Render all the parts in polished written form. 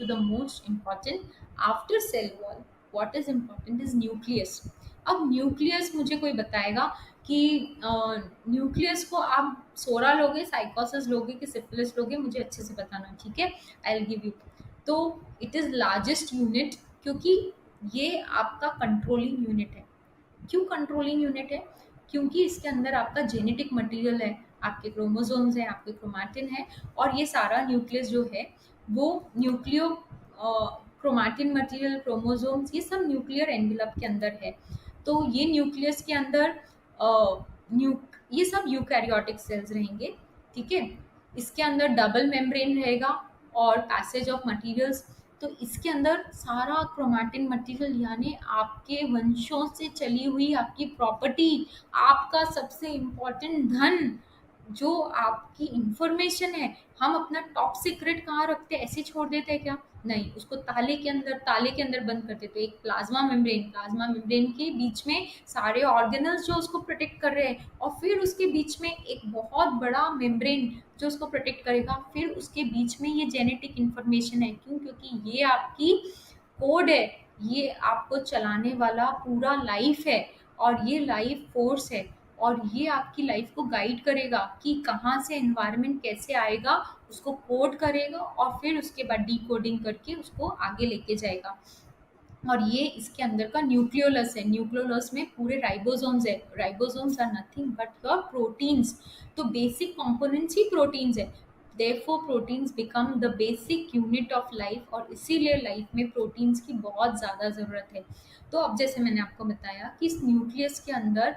The most important after sale wall what is important is nucleus. अब nucleus मुझे कोई बताएगा कि न्यूक्लियस को आप सोरा लोगे, साइकोसिस लोगे कि सिफिलिस लोगे, मुझे अच्छे से बताना, ठीक है? I will give you. तो इट इज लार्जेस्ट यूनिट, क्योंकि ये आपका कंट्रोलिंग यूनिट है। क्यों कंट्रोलिंग यूनिट है? क्योंकि इसके अंदर आपका जेनेटिक मटेरियल है, आपके क्रोमोसोम्स हैं, आपके क्रोमैटिन है, और ये सारा न्यूक्लियस जो है वो न्यूक्लियो क्रोमैटिन मटेरियल, क्रोमोसोम्स, ये सब न्यूक्लियर एनवेलप के अंदर है। तो ये न्यूक्लियस के अंदर ये सब यूकैरियोटिक सेल्स रहेंगे, ठीक है? इसके अंदर डबल मेम्ब्रेन रहेगा और पैसेज ऑफ मटेरियल्स। तो इसके अंदर सारा क्रोमैटिन मटेरियल, यानी आपके वंशों से चली हुई आपकी प्रॉपर्टी, आपका सबसे इम्पोर्टेंट धन, जो आपकी इंफॉर्मेशन है, हम अपना टॉप सीक्रेट कहाँ रखते हैं? ऐसे छोड़ देते हैं क्या? नहीं, उसको ताले के अंदर बंद करते। तो एक प्लाज्मा मेम्ब्रेन के बीच में सारे ऑर्गेनल्स जो उसको प्रोटेक्ट कर रहे हैं, और फिर उसके बीच में एक बहुत बड़ा मेम्ब्रेन जो उसको प्रोटेक्ट करेगा, फिर उसके बीच में ये जेनेटिक इंफॉर्मेशन है। क्यों? क्योंकि ये आपकी कोड है, ये आपको चलाने वाला पूरा लाइफ है, और ये लाइफ फोर्स है, और ये आपकी लाइफ को गाइड करेगा कि कहाँ से एनवायरनमेंट कैसे आएगा, उसको कोड करेगा, और फिर उसके बाद डिकोडिंग करके उसको आगे लेके जाएगा। और ये इसके अंदर का न्यूक्लियोलस है। न्यूक्लियोलस में पूरे राइबोसोम्स है। Ribosomes are nothing but your proteins. तो बेसिक कंपोनेंट्स ही प्रोटीन्स है। Therefore proteins become the basic unit of life, और इसीलिए लाइफ में प्रोटीन्स की बहुत ज़्यादा ज़रूरत है। तो अब जैसे मैंने आपको बताया कि इस न्यूक्लियस के अंदर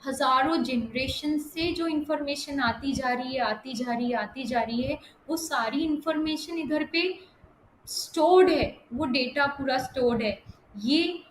हजारों जनरेशन से जो इंफॉर्मेशन आती जा रही है, आती जा रही है, आती जा रही है, वो सारी इंफॉर्मेशन इधर पे स्टोर्ड है। वो डेटा पूरा स्टोर्ड है। ये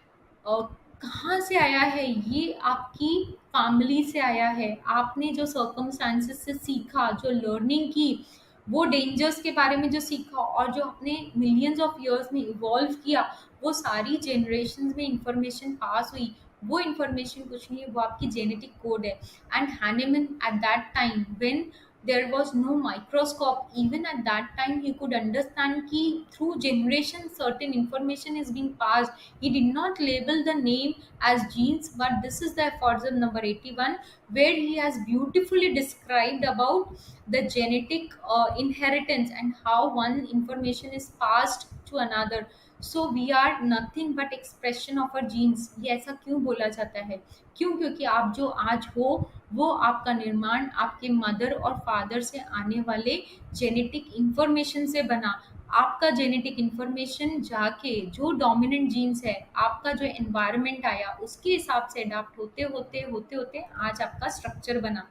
कहाँ से आया है? ये आपकी फैमिली से आया है। आपने जो सर्कमस्टांसेस से सीखा, जो लर्निंग की, वो डेंजर्स के बारे में जो सीखा, और जो अपने मिलियंस ऑफ इयर्स में इवॉल्व किया, वो सारी जनरेशन में इंफॉर्मेशन पास हुई। वो इंफॉर्मेशन कुछ नहीं है, वो आपकी जेनेटिक कोड है। And Hahnemann at that time when there was no microscope, even at that time he could understand ki through generation certain information is being passed. He did not label the name as genes, but this is the aphorism number 81, where he has beautifully described about the genetic inheritance and how one information is passed to another. So we are nothing but expression of our genes. ये ऐसा क्यों बोला जाता है? क्यों? क्योंकि आप जो आज हो, वो आपका निर्माण आपके मदर और फादर से आने वाले जेनेटिक इंफॉर्मेशन से बना। आपका जेनेटिक इंफॉर्मेशन जाके जो डोमिनेंट जीन्स है, आपका जो एनवायरनमेंट आया, उसके हिसाब से अडाप्ट होते होते होते होते आज आपका स्ट्रक्चर बना।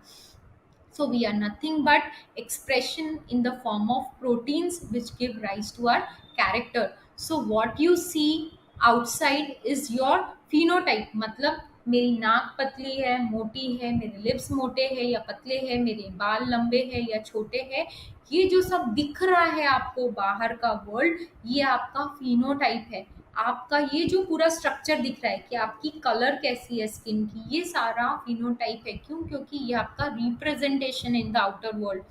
So we are nothing but expression in the form of proteins which give rise to our character. So what you see outside is your phenotype. मतलब मेरी नाक पतली है, मोटी है, मेरे लिप्स मोटे हैं या पतले हैं, मेरे बाल लंबे हैं या छोटे हैं, ये जो सब दिख रहा है आपको बाहर का वर्ल्ड, ये आपका फिनोटाइप है। आपका ये जो पूरा स्ट्रक्चर दिख रहा है कि आपकी कलर कैसी है स्किन की, ये सारा फिनोटाइप है। क्यों? क्योंकि ये आपका representation in the outer world.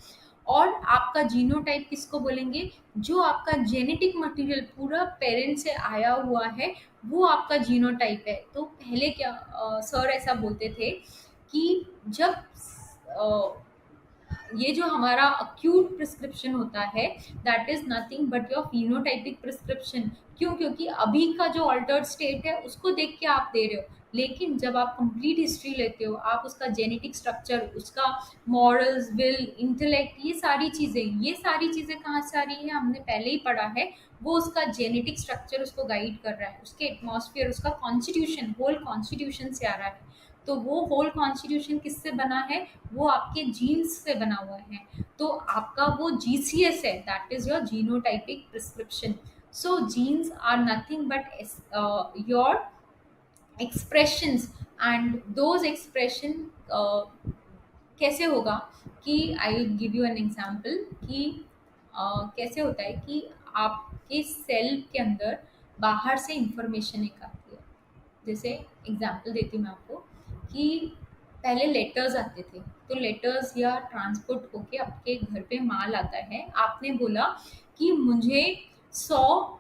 और आपका जीनोटाइप किसको बोलेंगे? जो आपका जेनेटिक मटेरियल पूरा पेरेंट से आया हुआ है, वो आपका जीनोटाइप है। तो पहले क्या सर ऐसा बोलते थे कि जब ये जो हमारा अक्यूट प्रिस्क्रिप्शन होता है, that is nothing but your phenotypic prescription. क्यों? क्योंकि अभी का जो अल्टर्ड स्टेट है उसको देख के आप दे रहे हो, लेकिन जब आप कंप्लीट हिस्ट्री लेते हो, आप उसका जेनेटिक स्ट्रक्चर, उसका मॉरल्स, विल, इंटेलेक्ट, ये सारी चीज़ें कहाँ से आ रही है? हमने पहले ही पढ़ा है। वो उसका जेनेटिक स्ट्रक्चर उसको गाइड कर रहा है, उसके एटमॉस्फेयर, उसका कॉन्स्टिट्यूशन, होल कॉन्स्टिट्यूशन से आ रहा है। तो वो होल कॉन्स्टिट्यूशन किससे बना है? वो आपके जीन्स से बना हुआ है। तो आपका वो जीसीएस है, that is your genotypic prescription. So genes are nothing but your expressions, and those expression कैसे होगा कि I will give you an example कि कैसे होता है कि आपके सेल के अंदर बाहर से इंफॉर्मेशन एक आती है। जैसे एग्जांपल देती हूँ मैं आपको कि पहले लेटर्स आते थे, तो लेटर्स या ट्रांसपोर्ट होके आपके घर पे माल आता है। आपने बोला कि मुझे 100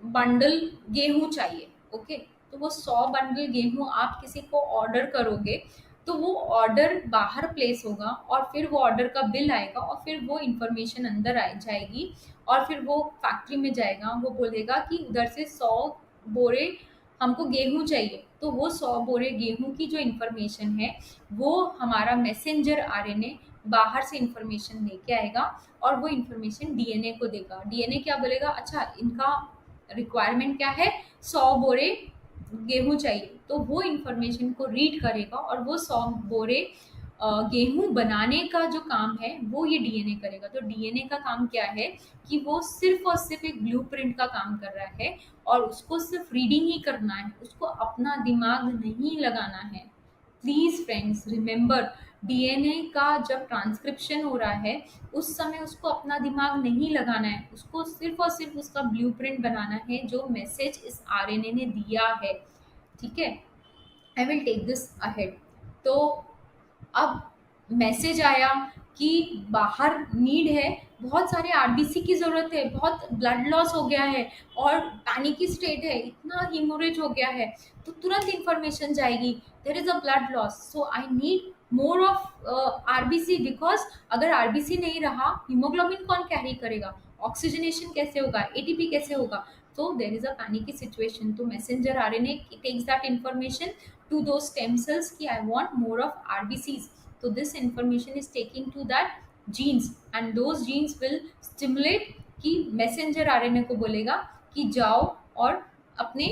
बंडल गेहूं चाहिए। ओके, तो वो 100 बंडल गेहूं आप किसी को ऑर्डर करोगे, तो वो ऑर्डर बाहर प्लेस होगा और फिर वो ऑर्डर का बिल आएगा और फिर वो इंफॉर्मेशन अंदर आ जाएगी और फिर वो फैक्ट्री में जाएगा, वो बोलेगा कि उधर से 100 बोरे हमको गेहूं चाहिए, तो वो 100 बोरे गेहूं की जो इंफॉर्मेशन है वो हमारा मैसेंजर आरएनए बाहर से इंफॉर्मेशन लेके आएगा और वो इंफॉर्मेशन डीएनए को देगा। डीएनए क्या बोलेगा, अच्छा इनका रिक्वायरमेंट क्या है, 100 बोरे गेहूं चाहिए, तो वो इंफॉर्मेशन को रीड करेगा और वो 100 बोरे गेहूं बनाने का जो काम है वो ये डीएनए करेगा। तो डीएनए का काम क्या है कि वो सिर्फ और सिर्फ एक ब्लूप्रिंट का काम कर रहा है और उसको सिर्फ रीडिंग ही करना है, उसको अपना दिमाग नहीं लगाना है। प्लीज फ्रेंड्स रिमेंबर, डीएनए का जब ट्रांसक्रिप्शन हो रहा है उस समय उसको अपना दिमाग नहीं लगाना है, उसको सिर्फ और सिर्फ उसका ब्लूप्रिंट बनाना है जो मैसेज इस आरएनए ने दिया है। ठीक है, I will take this ahead. तो अब मैसेज आया कि बाहर नीड है, बहुत सारे आरबीसी की ज़रूरत है, बहुत ब्लड लॉस हो गया है और पैनिकी स्टेट है, इतना हीमोरेज हो गया है, तो तुरंत इंफॉर्मेशन जाएगी there is a blood loss, so I need more of RBC, because अगर आरबीसी नहीं रहा हीमोग्लोबिन कौन कैरी करेगा, ऑक्सीजनेशन कैसे होगा, एटीपी कैसे होगा, तो there is a panicky situation. तो messenger RNA takes that information to those stem cells कि I want more of RBCs. So this information is taking to that genes and those genes will stimulate कि messenger RNA को बोलेगा कि जाओ और अपने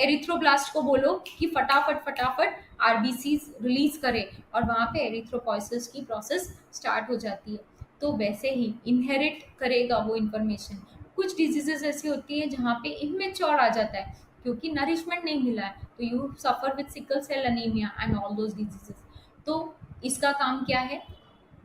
erythroblast को बोलो कि फटाफट फटाफट आरबीसीज रिलीज करे और वहाँ पे एरिथ्रोपोइसिस की प्रोसेस स्टार्ट हो जाती है। तो वैसे ही इनहेरिट करेगा वो इंफॉर्मेशन। कुछ डिजीजेस ऐसी होती है जहाँ पे इमेच्योर आ जाता है क्योंकि नरिशमेंट नहीं मिला है, तो you suffer with sickle cell anaemia and all those diseases. तो इसका काम क्या है,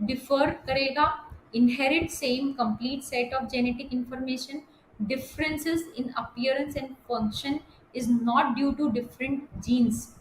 डिफर करेगा, inherit same complete set of genetic information, differences in appearance and function is not due to different genes.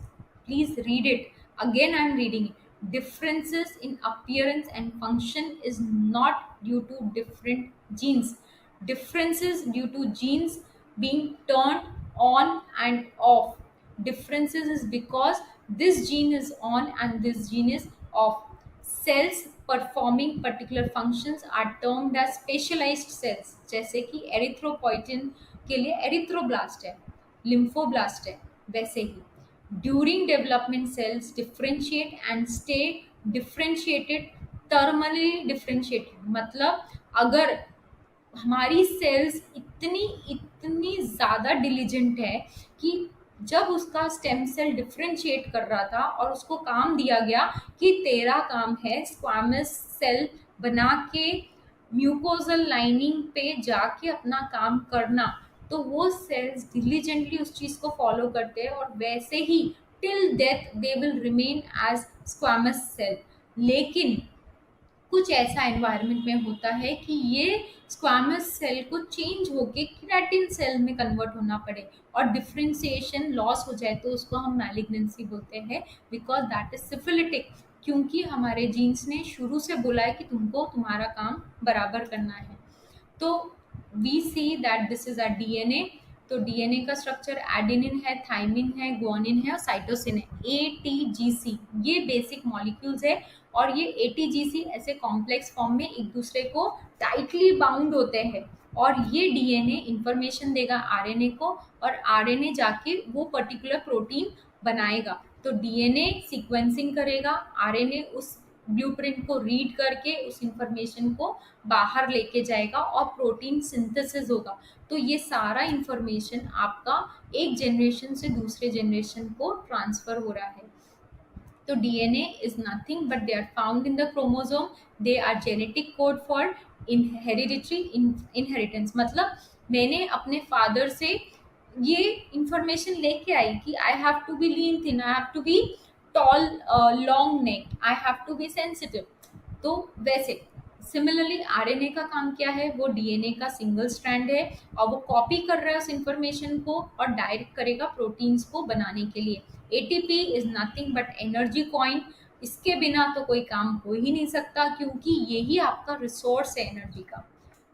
Please read it again, I am reading it. Differences in appearance and function is not due to different genes. Differences due to genes being turned on and off. Differences is because this gene is on and this gene is off. Cells performing particular functions are termed as specialized cells, जैसे कि erythropoietin के लिए erythroblast है, lymphoblast है, वैसे ही during development cells differentiate and stay differentiated termly differentiated. मतलब अगर हमारी सेल्स इतनी इतनी ज़्यादा डिलीजेंट है कि जब उसका स्टेम सेल डिफ्रेंशिएट कर रहा था और उसको काम दिया गया कि तेरा काम है स्क्वामस सेल बना के म्यूकोजल लाइनिंग पे जाके अपना काम करना, तो वो सेल्स डिलीजेंटली उस चीज़ को फॉलो करते हैं और वैसे ही till death they will remain as squamous cell. लेकिन कुछ ऐसा एनवायरनमेंट में होता है कि ये स्क्वामस सेल को चेंज होके केराटिन सेल में कन्वर्ट होना पड़े और डिफ्रेंसिएशन लॉस हो जाए, तो उसको हम मैलिग्नेंसी बोलते हैं, बिकॉज दैट इज सिफिलिटिक, क्योंकि हमारे जीन्स ने शुरू से बोला है कि तुमको तुम्हारा काम बराबर करना है। तो we see that this is a DNA. तो डीएनए का स्ट्रक्चर एडेनिन है, थाइमिन है, ग्वानिन है और साइटोसिन है। एटीजीसी ये बेसिक मॉलिक्यूल्स है और ये एटीजीसी ऐसे कॉम्प्लेक्स फॉर्म में एक दूसरे को टाइटली बाउंड होते हैं और ये डीएनए इंफॉर्मेशन देगा आरएनए को और आरएनए जाके वो पर्टिकुलर प्रोटीन बनाएगा। तो डीएनए सीक्वेंसिंग करेगा, आरएनए उस ब्लूप्रिंट को रीड करके उस इंफॉर्मेशन को बाहर लेके जाएगा और प्रोटीन सिंथेसिस होगा। तो ये सारा इंफॉर्मेशन आपका एक जनरेशन से दूसरे जनरेशन को ट्रांसफर हो रहा है। तो DNA is nothing but they are found in the chromosome, they are genetic code for hereditary inheritance. मतलब मैंने अपने फादर से ये इंफॉर्मेशन लेके आई कि I have to be lean thin, I have to be tall, long neck, I have to be sensitive. तो वैसे सिमिलरली आरएनए का काम क्या है, वो डीएनए का सिंगल स्ट्रैंड है और वो कॉपी कर रहा है उस इंफॉर्मेशन को और डायरेक्ट करेगा प्रोटीन्स को बनाने के लिए। ATP is nothing but energy coin, इसके बिना तो कोई काम हो ही नहीं सकता क्योंकि यही आपका रिसोर्स है एनर्जी का।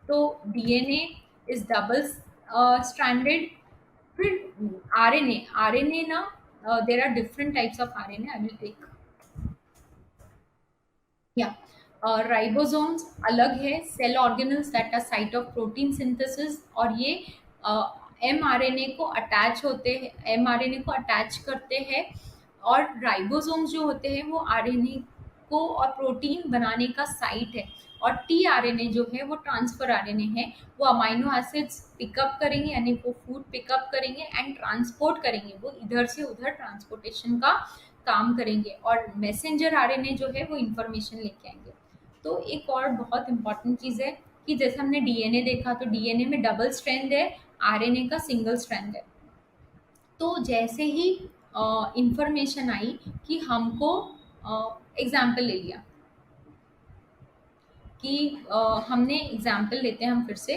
तो डीएनए इज डबल स्ट्रैंडेड। फिर आरएनए, आरएनए ना, there are different types of RNA, I will take. या राइबोसोम्स अलग है, cell organelles that are site of protein synthesis, और ये एमआरएनए को अटैच होते हैं, एमआरएनए को अटैच करते हैं। और राइबोसोम्स जो होते हैं वो आरएनए को और प्रोटीन बनाने का साइट है। और टीआरएनए जो है वो ट्रांसफर आरएनए है, वो अमाइनो एसिड्स पिकअप करेंगे, यानी वो फूड पिकअप करेंगे एंड ट्रांसपोर्ट करेंगे, वो इधर से उधर ट्रांसपोर्टेशन का काम करेंगे। और मैसेंजर आरएनए जो है वो इंफॉर्मेशन लेके आएंगे। तो एक और बहुत इंपॉर्टेंट चीज़ है कि जैसे हमने डीएनए देखा, तो डीएनए में डबल स्ट्रैंड है, आरएनए का सिंगल स्ट्रैंड है। तो जैसे ही इंफॉर्मेशन आई कि हमको, एग्जाम्पल ले लिया कि हमने एग्जाम्पल लेते हैं हम फिर से,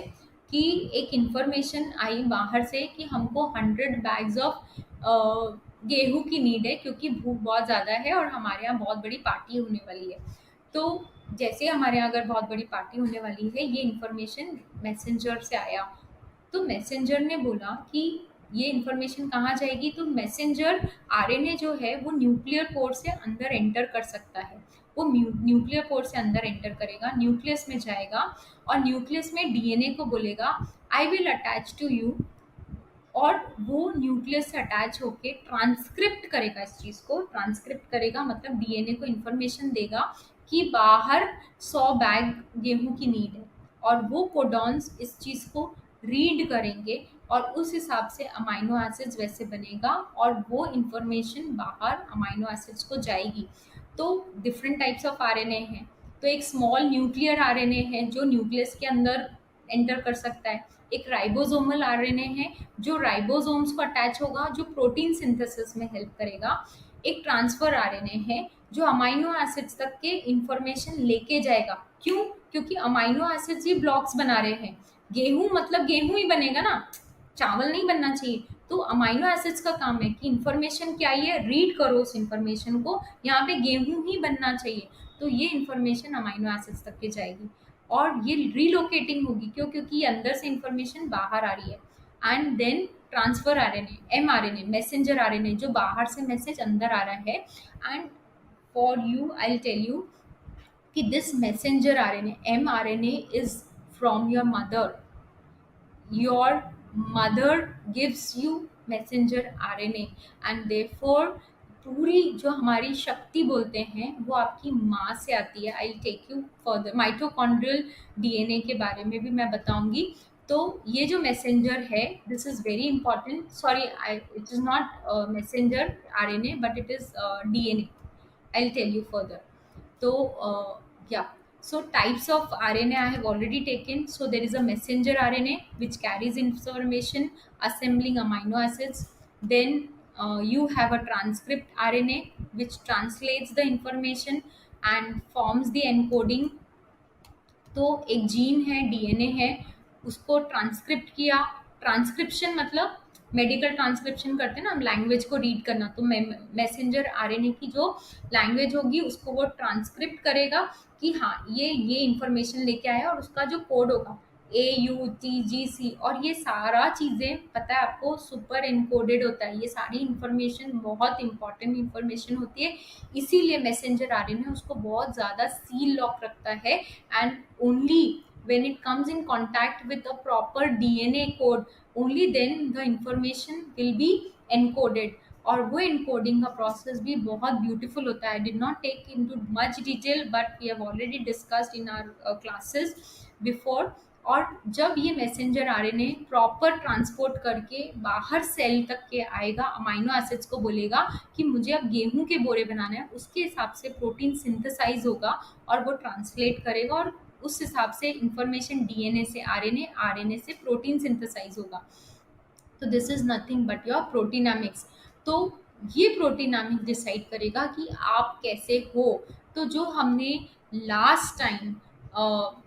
कि एक इंफॉर्मेशन आई बाहर से कि हमको 100 बैग्स ऑफ गेहूं की नीड है, क्योंकि भूख बहुत ज़्यादा है और हमारे यहाँ बहुत बड़ी पार्टी होने वाली है। तो जैसे हमारे यहाँ अगर बहुत बड़ी पार्टी होने वाली है, ये इंफॉर्मेशन मैसेंजर से आया, तो मैसेंजर ने बोला कि ये इंफॉर्मेशन कहाँ जाएगी, तो मैसेंजर आरएनए जो है वो न्यूक्लियर पोर से अंदर एंटर कर सकता है। वो न्यूक्लियर पोर से अंदर एंटर करेगा, न्यूक्लियस में जाएगा, और न्यूक्लियस में डीएनए को बोलेगा I will attach to you, और वो न्यूक्लियस से अटैच होके ट्रांसक्रिप्ट करेगा, इस चीज़ को ट्रांसक्रिप्ट करेगा, मतलब डीएनए को इन्फॉर्मेशन देगा कि बाहर 100 बैग गेहूं की नीड है, और वो कोडॉन्स इस चीज़ को रीड करेंगे, और उस हिसाब से अमाइनो एसिड्स वैसे बनेगा, और वो इंफॉर्मेशन बाहर अमाइनो एसिड्स को जाएगी। तो डिफरेंट टाइप्स ऑफ आरएनए हैं। तो एक स्मॉल न्यूक्लियर आरएनए है जो न्यूक्लियस के अंदर एंटर कर सकता है। एक राइबोसोमल आरएनए है जो राइबोसोम्स को अटैच होगा, जो प्रोटीन सिंथेसिस में हेल्प करेगा। एक ट्रांसफर आरएनए है जो अमाइनो एसिड्स तक के इंफॉर्मेशन लेके जाएगा। क्यों? क्योंकि अमाइनो एसिड्स ही ब्लॉक्स बना रहे हैं। गेहूं मतलब गेहूं ही बनेगा ना, चावल नहीं बनना चाहिए। तो अमाइनो एसिड्स का काम है कि इंफॉर्मेशन क्या आई है, रीड करो उस इंफॉर्मेशन को, यहाँ पे गेहूं ही बनना चाहिए, तो ये इंफॉर्मेशन अमाइनो एसिड्स तक के जाएगी। और ये रीलोकेटिंग होगी, क्यों? क्योंकि अंदर से इंफॉर्मेशन बाहर आ रही है। And then transfer RNA, mRNA, messenger RNA, जो बाहर से मैसेज अंदर आ रहा है। And for you I will tell you कि this messenger RNA, mRNA, is from your mother. your mother gives you messenger RNA, and therefore पूरी जो हमारी शक्ति बोलते हैं वो आपकी माँ से आती है। I take you further, mitochondrial DNA के बारे में भी मैं बताऊंगी। तो ये जो मैसेंजर है, this is very important, sorry it is not messenger RNA but it is DNA. I will tell you further. So, yeah. So, types of RNA I have already taken. So, there is a messenger RNA which carries information, assembling amino acids. Then, you have a transcript RNA which translates the information and forms the encoding। तो एक gene है, DNA है, उसको transcript किया। Transcription मतलब medical transcription करते हैं ना हम, लैंग्वेज को रीड करना। तो मैसेंजर आरएनए की जो लैंग्वेज होगी उसको वो ट्रांसक्रिप्ट करेगा कि हाँ ये इंफॉर्मेशन लेके आया, और उसका जो कोड होगा AUTGC, और ये सारा चीज़ें पता है आपको सुपर एनकोडेड होता है। ये सारी इंफॉर्मेशन बहुत इंपॉर्टेंट इंफॉर्मेशन होती है, इसीलिए मैसेंजर आरएनए उसको बहुत ज़्यादा सील लॉक रखता है। And only when it comes in contact with a proper DNA code, only then the information will be encoded। और वो encoding का process भी बहुत beautiful होता है। I did not take into much detail but we have already discussed in our classes before। और जब ये मैसेंजर आरएनए प्रॉपर ट्रांसपोर्ट करके बाहर सेल तक के आएगा, अमाइनो एसिड्स को बोलेगा कि मुझे अब गेहूं के बोरे बनाना है, उसके हिसाब से प्रोटीन सिंथेसाइज होगा और वो ट्रांसलेट करेगा, और उस हिसाब से इंफॉर्मेशन डीएनए से आरएनए, आरएनए से प्रोटीन सिंथेसाइज होगा। तो this is nothing but your proteinomics. तो ये प्रोटीनामिक्स डिसाइड करेगा कि आप कैसे हो। तो जो हमने लास्ट टाइम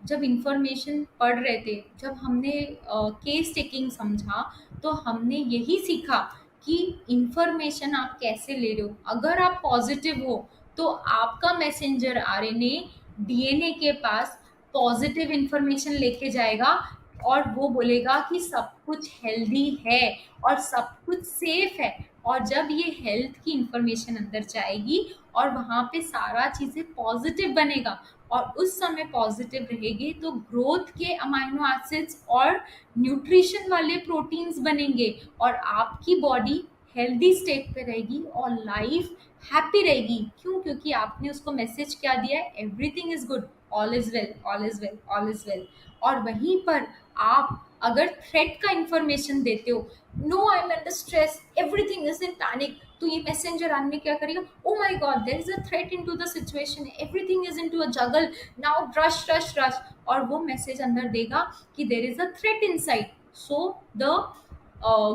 जब इंफॉर्मेशन पढ़ रहे थे, जब हमने केस टेकिंग समझा, तो हमने यही सीखा कि इंफॉर्मेशन आप कैसे ले रहे हो। अगर आप पॉजिटिव हो तो आपका मैसेंजर आरएनए डीएनए के पास पॉजिटिव इंफॉर्मेशन लेके जाएगा, और वो बोलेगा कि सब कुछ हेल्दी है और सब कुछ सेफ है। और जब ये हेल्थ की इंफॉर्मेशन अंदर जाएगी और वहाँ पे सारा चीज़ें पॉजिटिव बनेगा और उस समय पॉजिटिव रहेगी, तो ग्रोथ के अमाइनो एसिड्स और न्यूट्रिशन वाले प्रोटीन्स बनेंगे और आपकी बॉडी हेल्दी स्टेट पे रहेगी और लाइफ हैप्पी रहेगी। क्यों? क्योंकि आपने उसको मैसेज क्या दिया है, everything is good, all is well, all is well, all is well. और वहीं पर आप अगर थ्रेट का इंफॉर्मेशन देते हो, no I am under stress, everything is in panic, तो ये मैसेंजर आदमी क्या करेगा, oh my god there is a threat into the situation, everything is into a jungle, now rush rush rush. और वो मैसेज अंदर देगा कि there is a threat inside, so the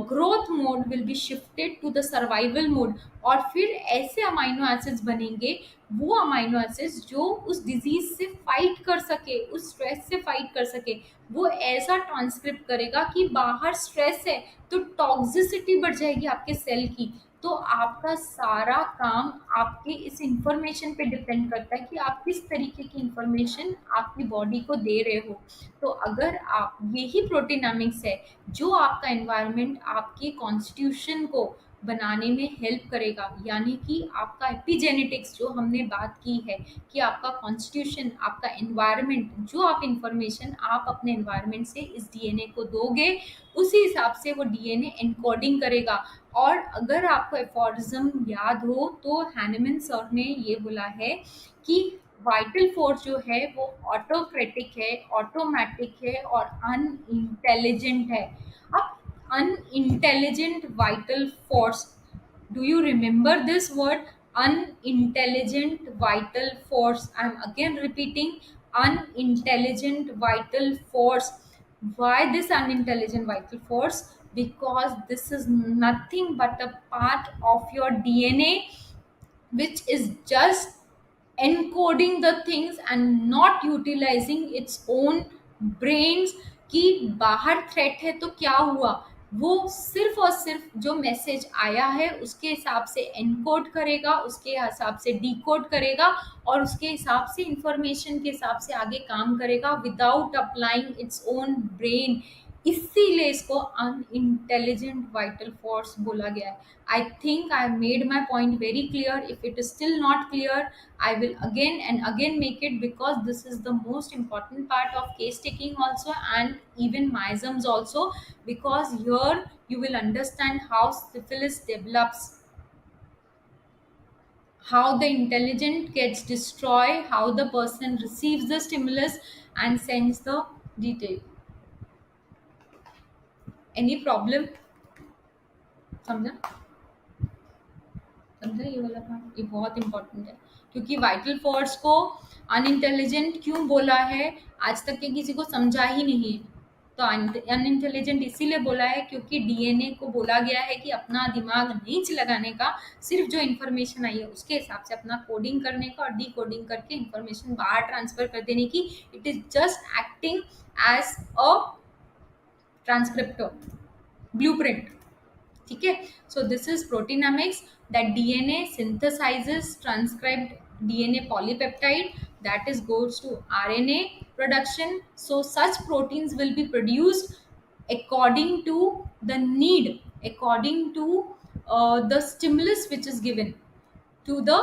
growth mode will be shifted to the survival mode. और फिर ऐसे amino acids बनेंगे, वो अमाइनो एसिड्स जो उस डिजीज से फाइट कर सके, उस स्ट्रेस से फाइट कर सके। वो ऐसा ट्रांसक्रिप्ट करेगा कि बाहर स्ट्रेस है तो टॉक्सिसिटी बढ़ जाएगी आपके सेल की। तो आपका सारा काम आपके इस इंफॉर्मेशन पे डिपेंड करता है कि आप किस तरीके की इंफॉर्मेशन आपकी बॉडी को दे रहे हो। तो अगर आप, यही प्रोटीनमिक्स है, जो आपका एनवायरनमेंट आपके कॉन्स्टिट्यूशन को बनाने में हेल्प करेगा, यानी कि आपका एपिजेनेटिक्स जो हमने बात की है, कि आपका कॉन्स्टिट्यूशन, आपका एनवायरनमेंट, जो आप इंफॉर्मेशन आप अपने एनवायरनमेंट से इस डीएनए को दोगे, उसी हिसाब से वो डीएनए एनकोडिंग करेगा। और अगर आपको एफोरिज्म याद हो तो हैनेमन सर ने ये बोला है कि वाइटल फोर्स जो है वो ऑटोक्रेटिक है, ऑटोमेटिक है और अनइंटेलिजेंट है। अब unintelligent vital force, do you remember this word, unintelligent vital force? I'm again repeating, unintelligent vital force. Why this unintelligent vital force? Because this is nothing but a part of your DNA which is just encoding the things and not utilizing its own brains, कि बाहर threat है तो क्या हुआ, वो सिर्फ और सिर्फ जो मैसेज आया है उसके हिसाब से एनकोड करेगा, उसके हिसाब से डिकोड करेगा और उसके हिसाब से इंफॉर्मेशन के हिसाब से आगे काम करेगा without applying its own brain. इसीलिए इसको अनइंटेलिजेंट वाइटल फोर्स बोला गया है। I think I made my point very clear. If it is still not clear, I will again and again make it, because this is the most important part of case taking also, and even miasms also, because here you will understand how syphilis develops, how the intelligent gets destroyed, how the person receives the stimulus and sends the detail. Any problem? समझा? समझा ये वाला part? ये बहुत important है, क्योंकि vital force को unintelligent क्यों बोला है आज तक के किसी को समझा ही नहीं है। तो अनइंटेलिजेंट इसीलिए बोला है क्योंकि डीएनए को बोला गया है कि अपना दिमाग नहीं लगाने का, सिर्फ जो इन्फॉर्मेशन आई है उसके हिसाब से अपना कोडिंग करने का और डी कोडिंग करके इन्फॉर्मेशन बाहर ट्रांसफर कर देने की। It is just acting as a transcriptor, blueprint. ठीक है? So this is proteinomics, that DNA synthesizes transcribed DNA polypeptide, that is goes to RNA production. So such proteins will be produced according to the need, according to the stimulus which is given to the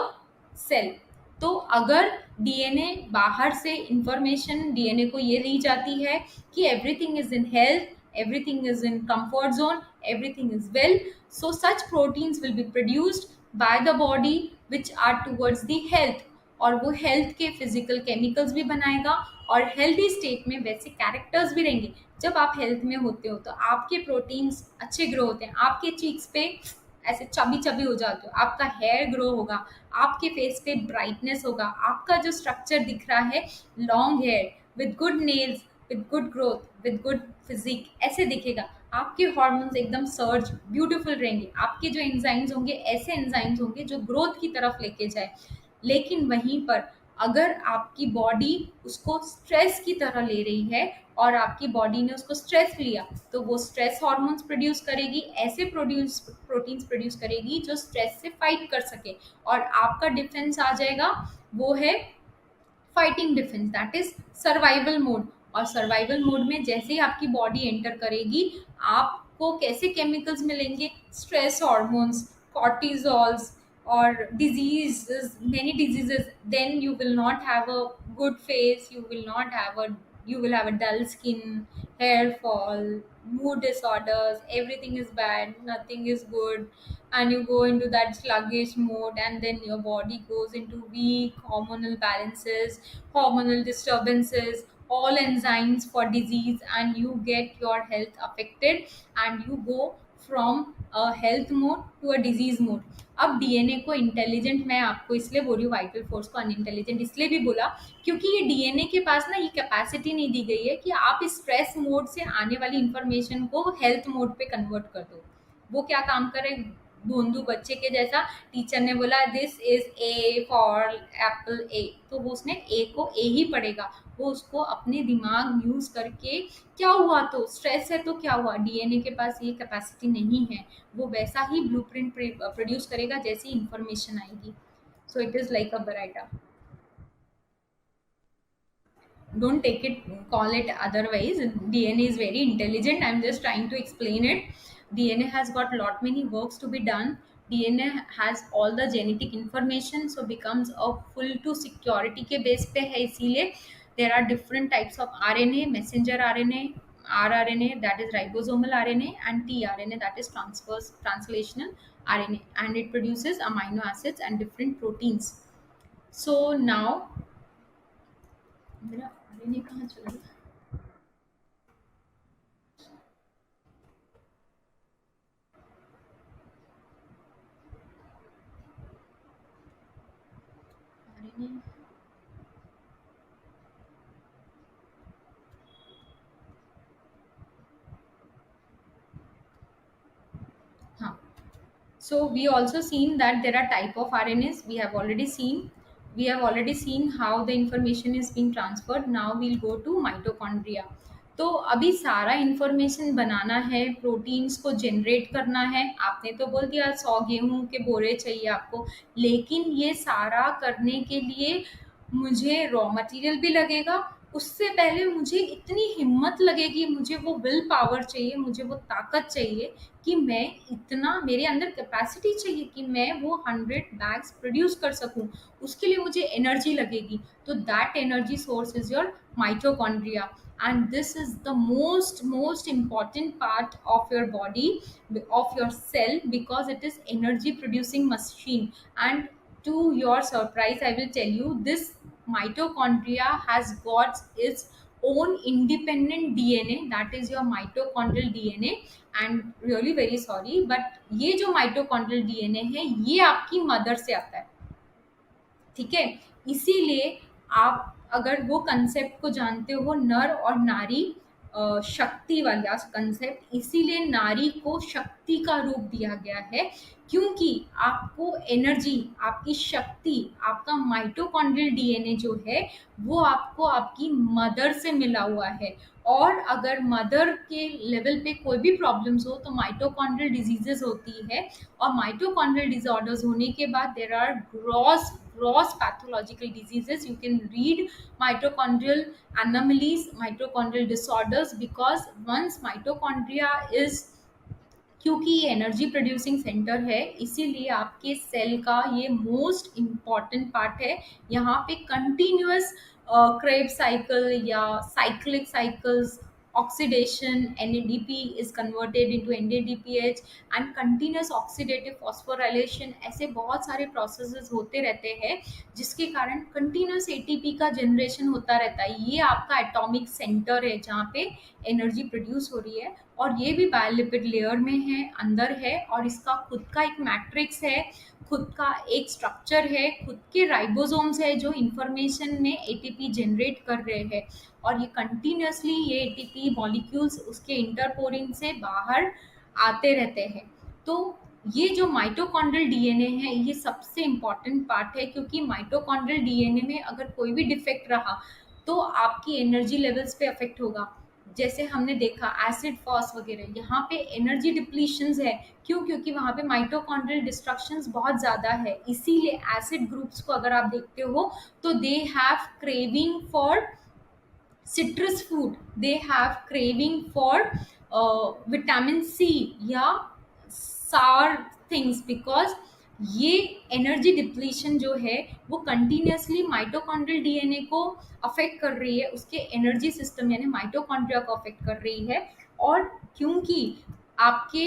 cell. तो अगर DNA बाहर से information DNA को ये दी जाती है कि everything is in health, everything is in comfort zone, everything is well, so such proteins will be produced by the body which are towards the health. और वो हेल्थ के फिजिकल केमिकल्स भी बनाएगा और हेल्दी स्टेट में वैसे characters भी रहेंगे। जब आप हेल्थ में होते हो तो आपके प्रोटीन्स अच्छे ग्रो होते हैं, आपके चीक्स पे ऐसे चबी चबी हो जाते हो, आपका हेयर ग्रो होगा, आपके फेस पे ब्राइटनेस होगा, आपका जो स्ट्रक्चर दिख रहा है long hair with good nails, with good growth, with good physique, ऐसे दिखेगा। आपके हॉर्मोन्स एकदम सर्ज ब्यूटीफुल रहेंगे, आपके जो एंजाइम्स होंगे ऐसे एंजाइम्स होंगे जो ग्रोथ की तरफ लेके जाए। लेकिन वहीं पर अगर आपकी बॉडी उसको स्ट्रेस की तरह ले रही है और आपकी बॉडी ने उसको स्ट्रेस लिया, तो वो स्ट्रेस हार्मोन्स प्रोड्यूस करेगी, ऐसे प्रोटीन्स प्रोड्यूस करेगी जो स्ट्रेस से फाइट कर सके और आपका डिफेंस आ जाएगा, वो है fighting defence, that is survival mode. और सर्वाइवल मोड में जैसे ही आपकी बॉडी एंटर करेगी, आपको कैसे केमिकल्स मिलेंगे, stress hormones, cortisols or diseases, many diseases. Then you will not have a good face, you will have a dull skin, hair fall, mood disorders, everything is bad, nothing is good, and you go into that sluggish mode, and then your body goes into weak hormonal balances, hormonal disturbances, all enzymes for disease, and you get your health affected, and you go from a health mode to a disease mode. अब DNA को intelligent मैं आपको इसलिए बोल रही हूँ, vital force को unintelligent इसलिए भी बोला क्योंकि ये डीएनए के पास ना ये कैपेसिटी नहीं दी गई है कि आप इस स्ट्रेस मोड से आने वाली इंफॉर्मेशन को हेल्थ मोड पे कन्वर्ट कर दो। वो क्या काम करे, भोंदू बच्चे के जैसा, टीचर ने बोला this is A for apple A, तो वो उसने ए को ए ही पढ़ेगा, वो उसको अपने दिमाग यूज करके क्या हुआ, तो स्ट्रेस है तो क्या हुआ, डीएनए के पास ये कैपेसिटी नहीं है, वो वैसा ही ब्लूप्रिंट प्रोड्यूस करेगा जैसी इंफॉर्मेशन आएगी। So it is like a Baryta, don't take it, call it otherwise. DNA is very intelligent, I'm just trying to explain it. DNA has got lot many works to be done. DNA has all the genetic information, so becomes a full to security के base पे है, इसीलिए there are different types of RNA, messenger RNA, rRNA that is ribosomal RNA, and tRNA that is translational RNA, and it produces amino acids and different proteins. So now मेरा RNA कहाँ चला गया? RNA, हाँ. So we also seen that there are type of RNAs. We have already seen how the information is being transferred. Now we'll go to mitochondria. तो अभी सारा information बनाना है, proteins को जनरेट करना है, आपने तो बोल दिया 100 गेहूं के बोरे चाहिए आपको, लेकिन ये सारा करने के लिए मुझे रॉ मटेरियल भी लगेगा, उससे पहले मुझे इतनी हिम्मत लगेगी, मुझे वो विल पावर चाहिए, मुझे वो ताकत चाहिए कि मैं इतना, मेरे अंदर कैपेसिटी चाहिए कि मैं वो 100 बैग्स प्रोड्यूस कर सकूं, उसके लिए मुझे एनर्जी लगेगी, तो that energy source is your mitochondria, and this is the most important part of your body, of your cell, because it is energy producing machine. And to your surprise I will tell you, this mitochondria has got its own independent DNA, that is your mitochondrial DNA. And really very sorry, but ये जो mitochondrial DNA है ये आपकी mother से आता है, ठीक है, इसीलिए आप अगर वो कंसेप्ट को जानते हो, नर और नारी, शक्ति वाला कंसेप्ट, इसीलिए नारी को शक्ति का रूप दिया गया है, क्योंकि आपको एनर्जी, आपकी शक्ति, आपका माइटोकॉन्ड्रियल डीएनए जो है वो आपको आपकी मदर से मिला हुआ है, और अगर मदर के लेवल पे कोई भी प्रॉब्लम्स हो तो माइटोकॉन्ड्रियल डिजीजेस होती है, और माइटोकॉन्ड्रियल डिसऑर्डर्स होने के बाद there are gross pathological diseases. You can read mitochondrial anomalies, mitochondrial disorders, because once mitochondria is, क्योंकि ये एनर्जी प्रोड्यूसिंग सेंटर है, इसीलिए आपके सेल का ये मोस्ट इम्पॉर्टेंट पार्ट है, यहाँ पे कंटिन्यूअस क्रेब्स साइकिल या cyclic cycles, oxidation, NADP is converted into NADPH, and continuous oxidative phosphorylation, ऐसे बहुत सारे प्रोसेसेस होते रहते हैं जिसके कारण कंटिन्यूस एटीपी का जनरेशन होता रहता है, ये आपका एटॉमिक सेंटर है जहाँ पे एनर्जी प्रोड्यूस हो रही है, और ये भी बायोलिपिड लेयर में है, अंदर है, और इसका खुद का एक मैट्रिक्स है, खुद का एक स्ट्रक्चर है, खुद के राइबोसोम्स है जो इंफॉर्मेशन में एटीपी जनरेट कर रहे हैं, और ये कंटिन्यूसली ये एटीपी मॉलिक्यूल्स उसके इंटरपोरिंग से बाहर आते रहते हैं। तो ये जो माइटोकॉन्ड्रियल डीएनए है ये सबसे इम्पॉर्टेंट पार्ट है, क्योंकि माइटोकॉन्ड्रियल डीएनए में अगर कोई भी डिफेक्ट रहा तो आपकी एनर्जी लेवल्स पे अफेक्ट होगा, जैसे हमने देखा एसिड फॉस वगैरह, यहाँ पे एनर्जी डिप्लीशंस है, क्यों, क्योंकि वहाँ पे माइटोकॉन्ड्रियल डिस्ट्रक्शंस बहुत ज़्यादा है, इसीलिए एसिड ग्रुप्स को अगर आप देखते हो तो they have craving for citrus fruit, they have craving for vitamin C या sour things, because ये एनर्जी डिप्लीशन जो है वो कंटिन्यूसली माइटोकॉन्ड्रियल डीएनए को अफेक्ट कर रही है, उसके एनर्जी सिस्टम यानी माइटोकॉन्ड्रिया को अफेक्ट कर रही है। और क्योंकि आपके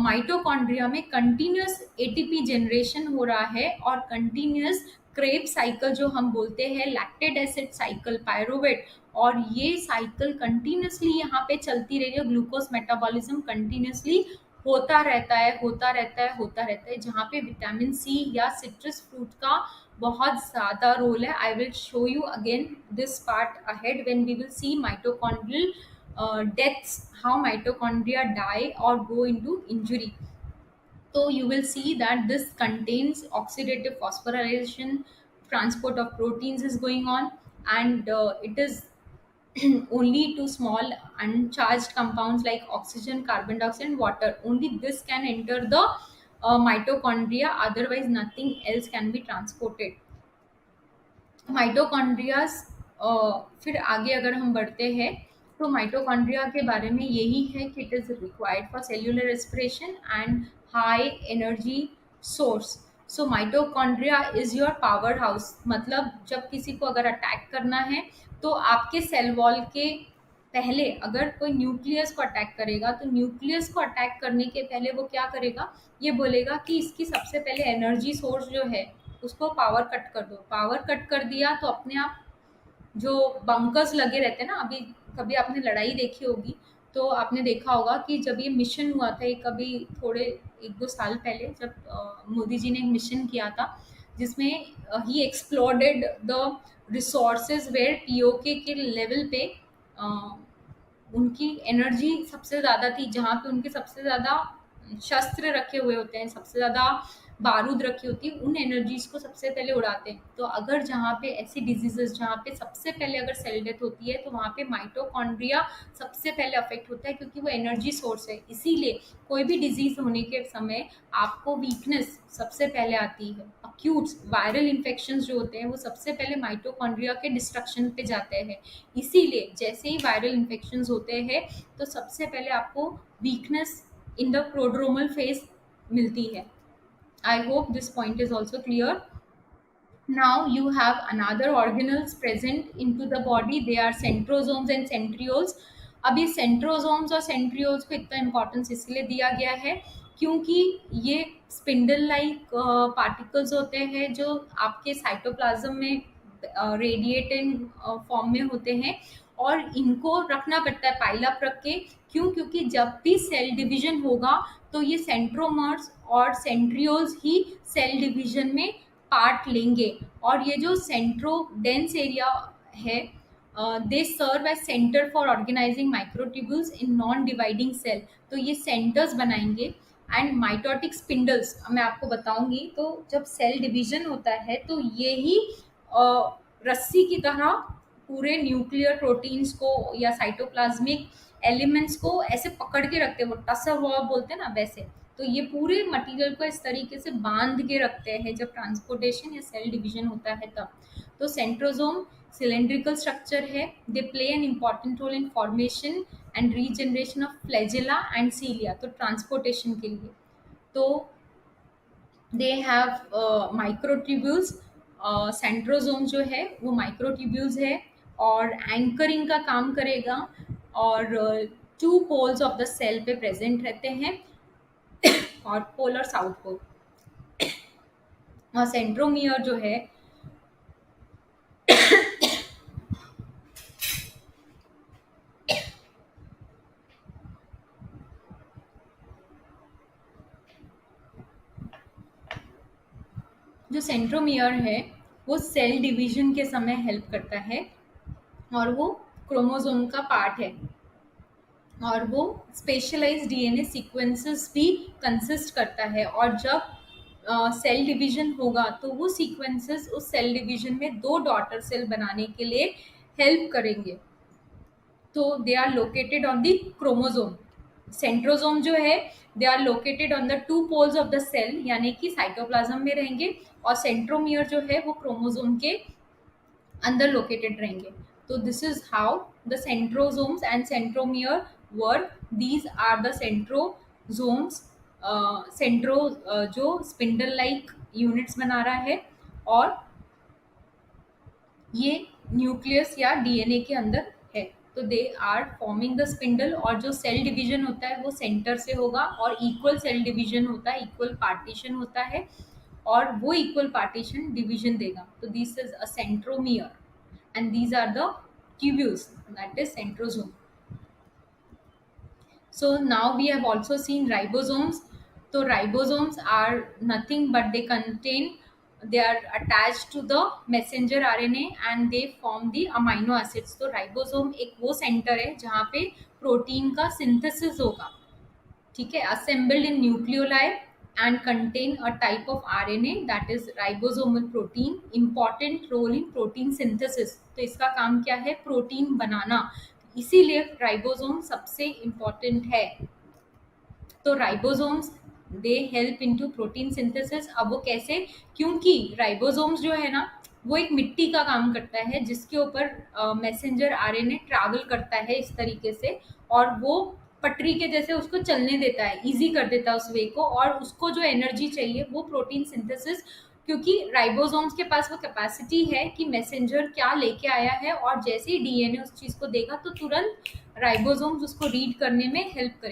माइटोकॉन्ड्रिया में कंटिन्यूस एटीपी जनरेशन हो रहा है और कंटिन्यूस क्रेब साइकिल जो हम बोलते हैं, लैक्टेट एसिड साइकिल, पायरोवेट, और ये साइकिल कंटिन्यूसली यहाँ पे चलती रही है, ग्लूकोज मेटाबॉलिज्म कंटिन्यूसली होता रहता है, होता रहता है, होता रहता है, जहाँ पे विटामिन सी या सिट्रस फ्रूट का बहुत ज़्यादा रोल है। I will show you again this part ahead when we will see mitochondrial deaths, how mitochondria die or go into injury. So you will see that this contains oxidative phosphorylation, transport of proteins is going on, and it is only to small uncharged compounds like oxygen, carbon dioxide and water, only this can enter the mitochondria, otherwise nothing else can be transported. माइटोकॉन्ड्रियाज, फिर आगे अगर हम बढ़ते हैं तो mitochondria के बारे में यही है कि it is required for cellular respiration and high energy source. So mitochondria is your power house, मतलब जब किसी को अगर अटैक करना है तो आपके सेल वॉल के पहले अगर कोई न्यूक्लियस को अटैक करेगा तो न्यूक्लियस को अटैक करने के पहले वो क्या करेगा, ये बोलेगा कि इसकी सबसे पहले एनर्जी सोर्स जो है उसको पावर कट कर दो। पावर कट कर दिया तो अपने आप जो बंकर्स लगे रहते हैं ना, अभी कभी आपने लड़ाई देखी होगी तो आपने देखा होगा कि जब ये मिशन हुआ था, ये कभी थोड़े 1-2 साल पहले जब मोदी जी ने एक मिशन किया था जिसमें he exploded the resources where POK के लेवल पे उनकी एनर्जी सबसे ज़्यादा थी, जहाँ पे उनके सबसे ज़्यादा शस्त्र रखे हुए होते हैं, सबसे ज़्यादा बारूद रखी होती है, उन एनर्जीज को सबसे पहले उड़ाते हैं। तो अगर जहाँ पे ऐसी डिजीजेस जहाँ पे सबसे पहले अगर सेल डेथ होती है तो वहाँ पे माइटोकॉन्ड्रिया सबसे पहले अफेक्ट होता है, क्योंकि वो एनर्जी सोर्स है। इसीलिए कोई भी डिजीज होने के समय आपको वीकनेस सबसे पहले आती है। अक्यूट्स वायरल इन्फेक्शन जो होते हैं वो सबसे पहले माइटोकॉन्ड्रिया के डिस्ट्रक्शन पे जाते हैं। इसीलिए जैसे ही वायरल इन्फेक्शन होते हैं तो सबसे पहले आपको weakness in the prodromal phase मिलती है। I hope this point is also clear. Now you have another organelles present into the body. They are centrosomes and centrioles. अब ये सेंट्रोसोम्स और सेंट्रियोल्स को इतना इम्पोर्टेंस इसलिए दिया गया है क्योंकि ये स्पिंडल लाइक पार्टिकल्स होते हैं जो आपके साइटोप्लाज्म में रेडिएटिंग फॉर्म में होते हैं, और इनको रखना पड़ता है पाइलअप रख के। क्यों? क्योंकि जब भी सेल डिवीजन होगा तो ये सेंट्रोमर्स और सेंट्रियोल्स ही सेल डिवीजन में पार्ट लेंगे। और ये जो सेंट्रो डेंस एरिया है, they serve as centre for organizing microtubules in non dividing cell, तो ये सेंटर्स बनाएंगे। एंड माइटोटिक स्पिंडल्स मैं आपको बताऊंगी, तो जब सेल डिवीजन होता है तो ये ही रस्सी की तरह पूरे न्यूक्लियर प्रोटीन्स को या साइटोप्लाज्मिक एलिमेंट्स को ऐसे पकड़ के रखते हैं, वो टसल हुआ बोलते हैं ना वैसे। तो ये पूरे मटेरियल को इस तरीके से बांध के रखते हैं जब ट्रांसपोर्टेशन या सेल डिवीजन होता है तब। तो सेंट्रोसोम सिलेंड्रिकल स्ट्रक्चर है, they play an important role in formation and regeneration of flagella and cilia, तो ट्रांसपोर्टेशन के लिए। तो दे हैव माइक्रोट्यूब्यूल्स, सेंट्रोसोम जो है वो माइक्रोट्यूब्यूल्स है और एंकरिंग का काम करेगा, और 2 पोल्स ऑफ द सेल पे प्रेजेंट रहते हैं, और पोल और साउथ पोल। और सेंट्रोमियर जो है जो सेंट्रोमियर है वो सेल डिवीजन के समय हेल्प करता है, और वो क्रोमोसोम का पार्ट है, और वो स्पेशलाइज्ड डीएनए सीक्वेंसेस भी कंसिस्ट करता है। और जब सेल डिवीजन होगा तो वो सीक्वेंसेस उस सेल डिवीजन में 2 डॉटर सेल बनाने के लिए हेल्प करेंगे। तो they are located on the chromosome. Centrosome जो है they are located on the 2 poles of the cell, यानी कि साइटोप्लाज्म में रहेंगे, और सेंट्रोमियर जो है वो क्रोमोसोम के अंदर लोकेटेड रहेंगे। तो this is how the centrosomes and centromere work. These are the centrosomes. Centro जो स्पिंडल लाइक यूनिट्स बना रहा है, और ये न्यूक्लियस या डीएनए के अंदर है. तो they are forming the spindle, और जो सेल डिवीजन होता है वो सेंटर से होगा, और इक्वल सेल डिवीजन होता है, इक्वल पार्टीशन होता है, और वो इक्वल पार्टीशन डिवीजन देगा. तो this is a centromere and these are the tubules, that is centrosome. So now we have also seen ribosomes. So ribosomes are nothing but they are attached to the messenger RNA and they form the amino acids. तो ribosome एक वो centre है जहाँ पे protein का synthesis होगा, ठीक है, assembled in nucleoli and contain a type of RNA that is ribosomal protein, important role in protein synthesis. तो इसका काम क्या है? प्रोटीन बनाना, इसीलिए राइबोसोम सबसे इम्पॉर्टेंट है. तो ribosomes they help into protein synthesis. अब वो कैसे? क्योंकि राइबोसोम्स जो है ना, वो एक मिट्टी का काम करता है जिसके ऊपर मैसेंजर आरएनए ट्रैवल करता है इस तरीके से, और वो पटरी के जैसे उसको चलने देता है, इजी कर देता है उस वे को, और उसको जो एनर्जी चाहिए वो प्रोटीन सिंथेसिस. क्योंकि राइबोसोम्स के पास वो कैपेसिटी है कि मैसेंजर क्या लेके आया है, और जैसे ही डीएनए उस चीज को देगा तो तुरंत राइबोसोम्स उसको रीड करने में हेल्प करेंगे.